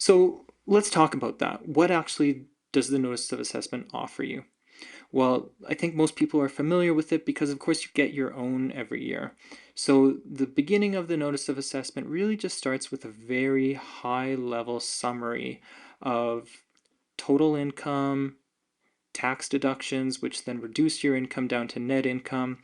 So let's talk about that. What actually does the notice of assessment offer you? Well, I think most people are familiar with it because, of course, you get your own every year. So the beginning of the notice of assessment really just starts with a very high level summary of total income, tax deductions, which then reduce your income down to net income.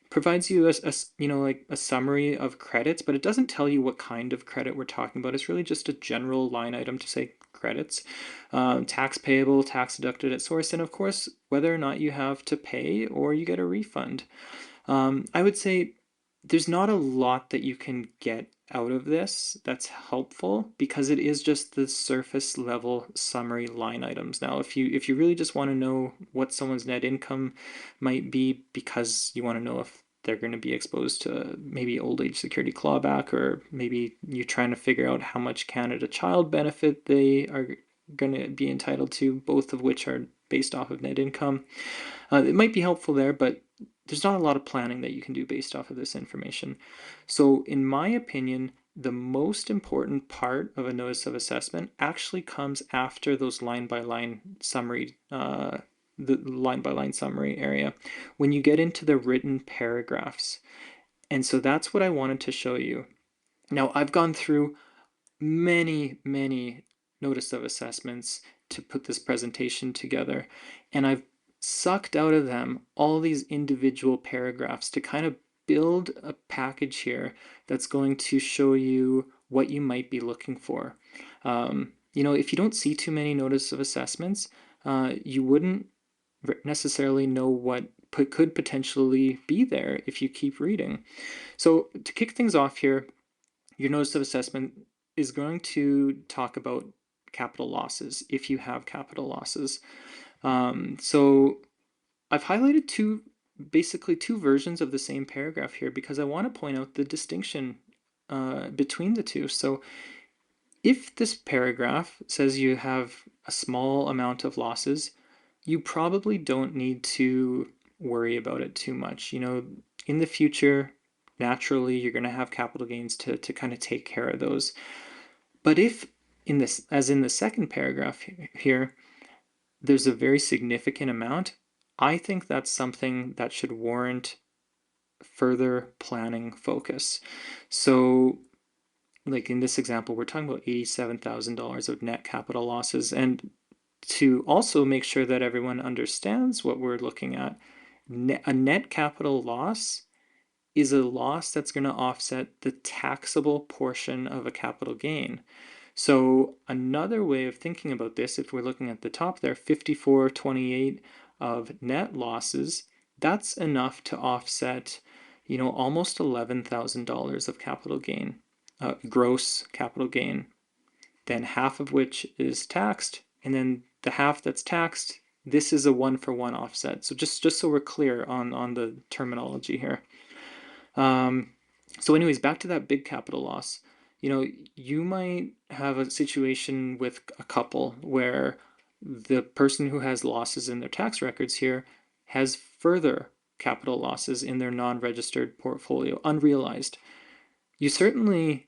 Provides you like a summary of credits, but it doesn't tell you what kind of credit we're talking about. It's really just a general line item to say credits, tax payable, tax deducted at source, and of course whether or not you have to pay or you get a refund. I would say there's not a lot that you can get out of this that's helpful because it is just the surface level summary line items. Now, if you really just want to know what someone's net income might be because you want to know if they're going to be exposed to maybe old age security clawback, or maybe you're trying to figure out how much Canada Child benefit they are going to be entitled to, both of which are based off of net income. It might be helpful there, but there's not a lot of planning that you can do based off of this information. So, in my opinion, the most important part of a notice of assessment actually comes after those line by line summary, the line by line summary area, when you get into the written paragraphs. And so that's what I wanted to show you. Now, I've gone through many notice of assessments to put this presentation together, and I've sucked out of them all these individual paragraphs to kind of build a package here that's going to show you what you might be looking for. If you don't see too many notice of assessments, you wouldn't necessarily know what could potentially be there if you keep reading. So to kick things off here, your notice of assessment is going to talk about capital losses if you have capital losses. So I've highlighted basically two versions of the same paragraph here because I want to point out the distinction between the two. So if this paragraph says you have a small amount of losses, you probably don't need to worry about it too much. In the future, naturally, you're going to have capital gains to kind of take care of those. But if in this, as in the second paragraph here, there's a very significant amount, I think that's something that should warrant further planning focus. So, like in this example, we're talking about $87,000 of net capital losses. And to also make sure that everyone understands what we're looking at, a net capital loss is a loss that's going to offset the taxable portion of a capital gain. So another way of thinking about this, if we're looking at the top there, 5428 of net losses, that's enough to offset, almost $11,000 of capital gain, gross capital gain. Then half of which is taxed, and then the half that's taxed, this is a one-for-one offset. So just so we're clear on the terminology here. So anyways, back to that big capital loss. You might have a situation with a couple where the person who has losses in their tax records here has further capital losses in their non-registered portfolio, unrealized. There's certainly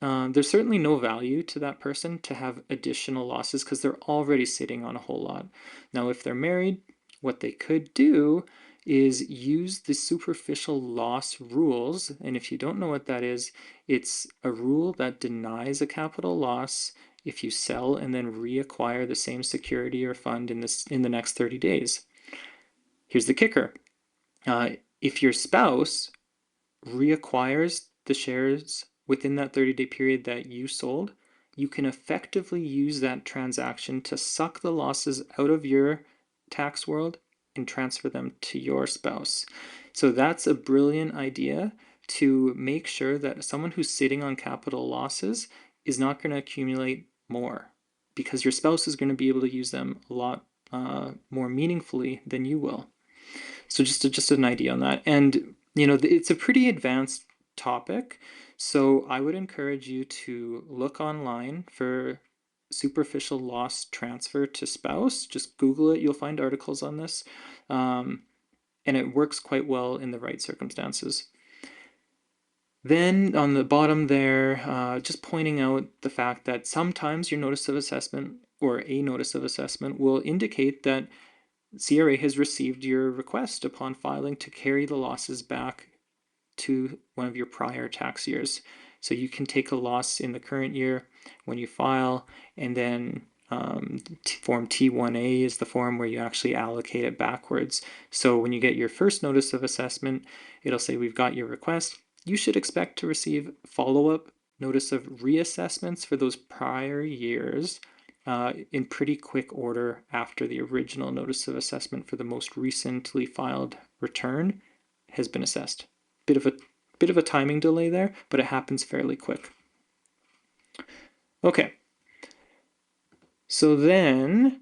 no value to that person to have additional losses because they're already sitting on a whole lot. Now, if they're married, what they could do is use the superficial loss rules. And if you don't know what that is, it's a rule that denies a capital loss if you sell and then reacquire the same security or fund in the next 30 days. Here's the kicker. If your spouse reacquires the shares within that 30-day period that you sold, you can effectively use that transaction to suck the losses out of your tax world and transfer them to your spouse. So that's a brilliant idea to make sure that someone who's sitting on capital losses is not going to accumulate more, because your spouse is going to be able to use them a lot more meaningfully than you will. So just an idea on that. And it's a pretty advanced topic, so I would encourage you to look online for superficial loss transfer to spouse. Just Google it, you'll find articles on this. And it works quite well in the right circumstances. Then on the bottom there, just pointing out the fact that sometimes your notice of assessment or a notice of assessment will indicate that CRA has received your request upon filing to carry the losses back to one of your prior tax years. So you can take a loss in the current year when you file, and then Form T1A is the form where you actually allocate it backwards. So when you get your first notice of assessment, it'll say we've got your request. You should expect to receive follow-up notice of reassessments for those prior years in pretty quick order after the original notice of assessment for the most recently filed return has been assessed. Bit of a timing delay there, but it happens fairly quick. Okay, so then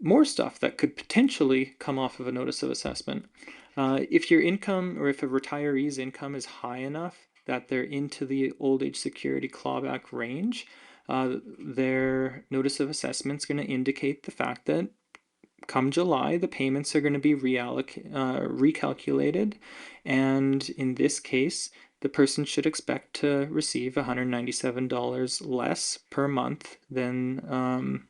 more stuff that could potentially come off of a notice of assessment. If your income or if a retiree's income is high enough that they're into the old age security clawback range, their notice of assessment is going to indicate the fact that come July, the payments are going to be recalculated, and in this case, the person should expect to receive $197 less per month than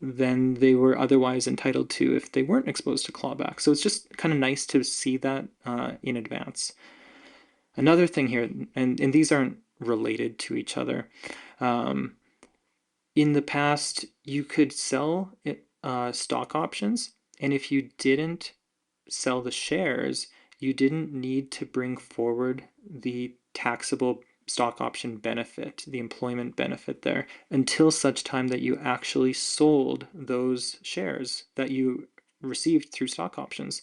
they were otherwise entitled to if they weren't exposed to clawback. So it's just kind of nice to see that in advance. Another thing here, and these aren't related to each other. In the past, you could sell stock options, and if you didn't sell the shares, you didn't need to bring forward the taxable stock option benefit, the employment benefit there, until such time that you actually sold those shares that you received through stock options.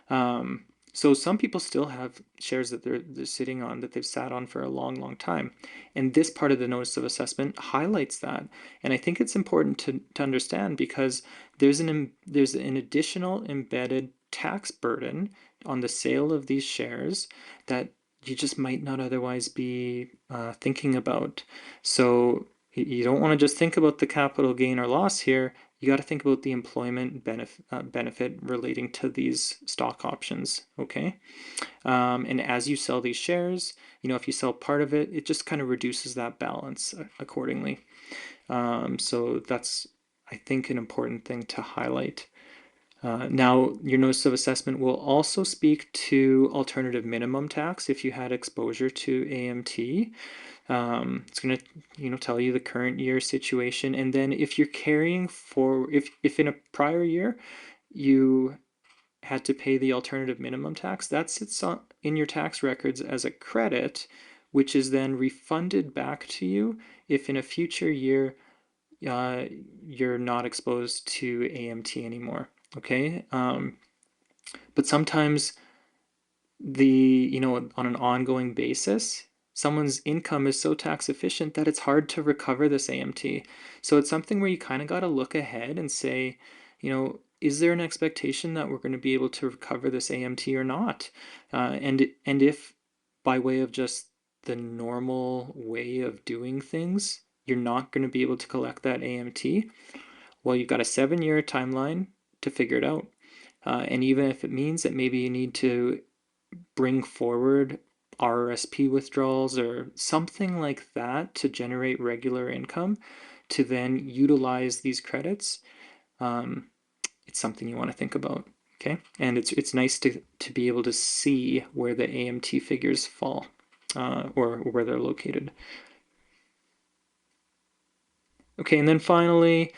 So some people still have shares that they're sitting on that they've sat on for a long time. And this part of the notice of assessment highlights that. And I think it's important to understand because there's an additional embedded tax burden on the sale of these shares that you just might not otherwise be thinking about. So you don't want to just think about the capital gain or loss here. You got to think about the employment benefit relating to these stock options, okay? And as you sell these shares, if you sell part of it, it just kind of reduces that balance accordingly. So that's, I think, an important thing to highlight. Now, your notice of assessment will also speak to alternative minimum tax if you had exposure to AMT. It's going to tell you the current year situation, and then if you're carrying for if in a prior year you had to pay the alternative minimum tax, that sits in your tax records as a credit, which is then refunded back to you if in a future year you're not exposed to AMT anymore. Okay, but sometimes on an ongoing basis, someone's income is so tax efficient that it's hard to recover this AMT. So it's something where you kind of got to look ahead and say, is there an expectation that we're going to be able to recover this AMT or not? And if by way of just the normal way of doing things, you're not going to be able to collect that AMT, well, you've got a 7-year timeline to figure it out. And even if it means that maybe you need to bring forward RRSP withdrawals or something like that to generate regular income to then utilize these credits, it's something you want to think about. Okay, and it's nice to be able to see where the AMT figures fall or where they're located. Okay, and then finally,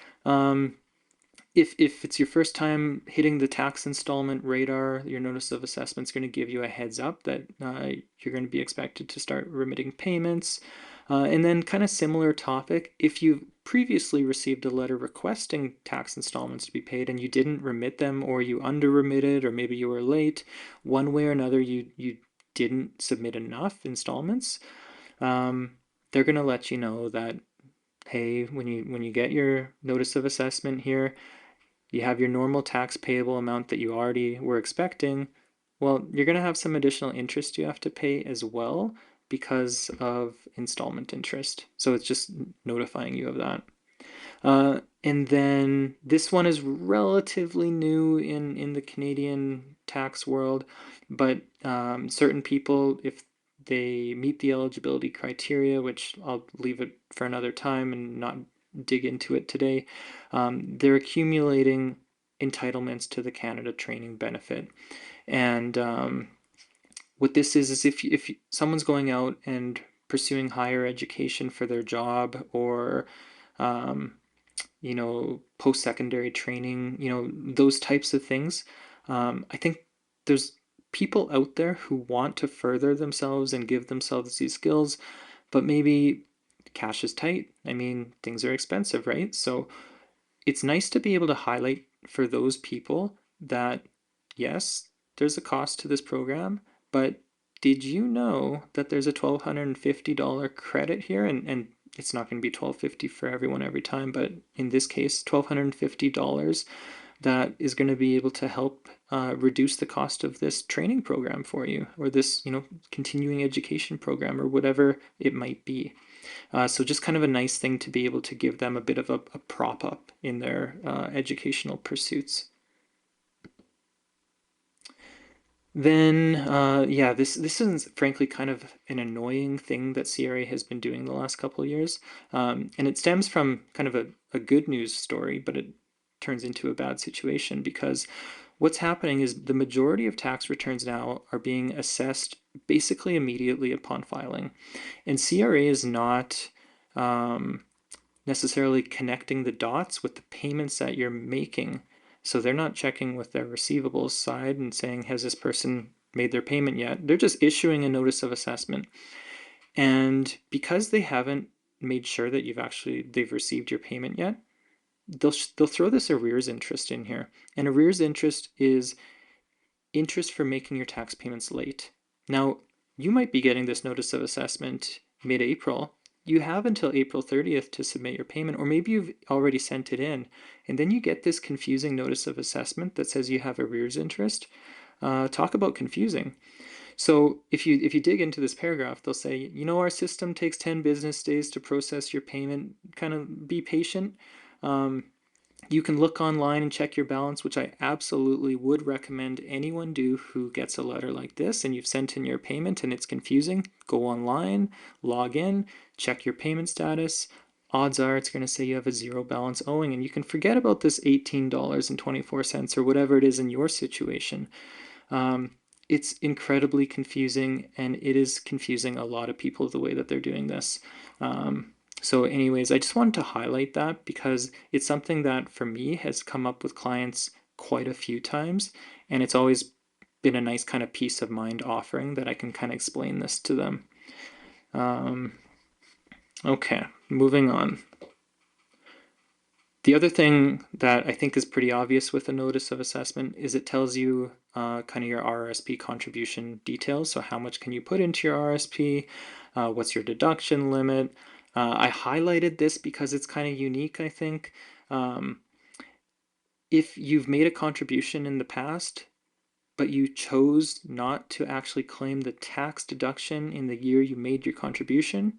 if it's your first time hitting the tax installment radar, your notice of assessment is going to give you a heads up that you're going to be expected to start remitting payments. And then kind of similar topic, if you previously received a letter requesting tax installments to be paid and you didn't remit them, or you under remitted, or maybe you were late, one way or another you didn't submit enough installments, they're going to let you know that, hey, when you get your notice of assessment here, you have your normal tax payable amount that you already were expecting. Well, you're going to have some additional interest you have to pay as well because of installment interest. So it's just notifying you of that. And then this one is relatively new in the Canadian tax world, but certain people, if they meet the eligibility criteria, which I'll leave it for another time and not dig into it today. They're accumulating entitlements to the Canada Training Benefit. And what this is if someone's going out and pursuing higher education for their job, or um, post-secondary training, those types of things. I think there's people out there who want to further themselves and give themselves these skills, but maybe cash is tight. I mean, things are expensive, right? So it's nice to be able to highlight for those people that, yes, there's a cost to this program, but did you know that there's a $1,250 credit here? And it's not going to be $1,250 for everyone every time, but in this case, $1,250 that is going to be able to help reduce the cost of this training program for you, or this, continuing education program, or whatever it might be. So just kind of a nice thing to be able to give them a bit of a prop up in their educational pursuits. Then, yeah, this is frankly kind of an annoying thing that CRA has been doing the last couple of years. And it stems from kind of a good news story, but it turns into a bad situation, because what's happening is the majority of tax returns now are being assessed basically immediately upon filing. And CRA is not necessarily connecting the dots with the payments that you're making. So they're not checking with their receivables side and saying, has this person made their payment yet? They're just issuing a notice of assessment. And because they haven't made sure that they've received your payment yet, they'll throw this arrears interest in here. And arrears interest is interest for making your tax payments late. Now, you might be getting this notice of assessment mid-April. You have until April 30th to submit your payment, or maybe you've already sent it in, and then you get this confusing notice of assessment that says you have arrears interest. Talk about confusing. So if you dig into this paragraph, they'll say, our system takes 10 business days to process your payment. Kind of be patient. Um, you can look online and check your balance, which I absolutely would recommend anyone do who gets a letter like this and you've sent in your payment and it's confusing. Go online, log in, check your payment status. Odds are it's going to say you have a zero balance owing, and you can forget about this $18.24 or whatever it is in your situation. Um, it's incredibly confusing, and it is confusing a lot of people the way that they're doing this. So anyways, I just wanted to highlight that because it's something that for me has come up with clients quite a few times, and it's always been a nice kind of peace of mind offering that I can kind of explain this to them. Okay, moving on. The other thing that I think is pretty obvious with a notice of assessment is it tells you kind of your RRSP contribution details. So how much can you put into your RRSP? What's your deduction limit? I highlighted this because it's kind of unique, I think. If you've made a contribution in the past, but you chose not to actually claim the tax deduction in the year you made your contribution,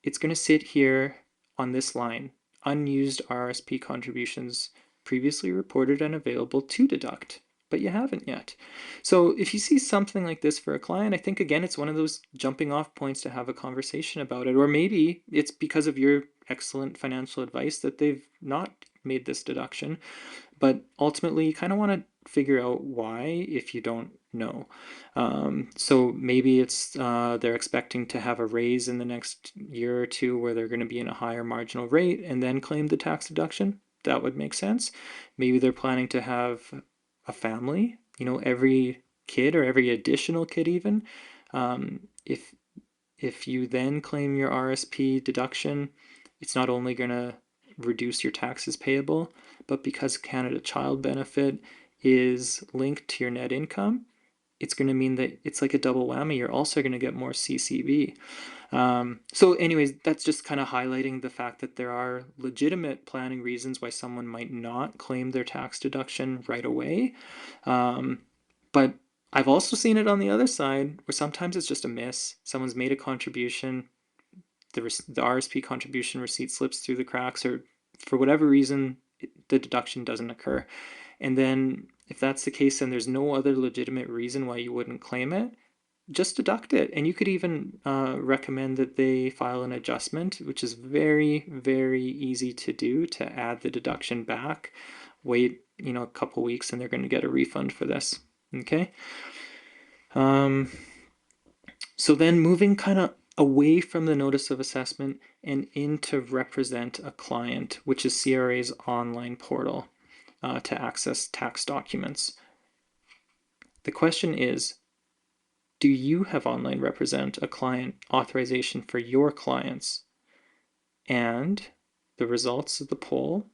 it's going to sit here on this line: unused RSP contributions previously reported and available to deduct, but you haven't yet. So if you see something like this for a client, I think again it's one of those jumping off points to have a conversation about it. Or maybe it's because of your excellent financial advice that they've not made this deduction, but ultimately you kind of want to figure out why if you don't know. So maybe it's they're expecting to have a raise in the next year or two where they're going to be in a higher marginal rate and then claim the tax deduction. That would make sense. Maybe they're planning to have a family, every kid or every additional kid even. If you then claim your RSP deduction, it's not only going to reduce your taxes payable, but because Canada Child Benefit is linked to your net income, it's going to mean that it's like a double whammy. You're also going to get more CCB. So anyways, that's just kind of highlighting the fact that there are legitimate planning reasons why someone might not claim their tax deduction right away. But I've also seen it on the other side where sometimes it's just a miss. Someone's made a contribution, the RSP contribution receipt slips through the cracks, or for whatever reason, the deduction doesn't occur. And then if that's the case and there's no other legitimate reason why you wouldn't claim it, just deduct it. And you could even recommend that they file an adjustment, which is very, very easy to do, to add the deduction back. Wait, a couple weeks and they're going to get a refund for this. Okay. So then moving kind of away from the notice of assessment and into represent a client, which is CRA's online portal to access tax documents. The question is, do you have online represent a client authorization for your clients? And the results of the poll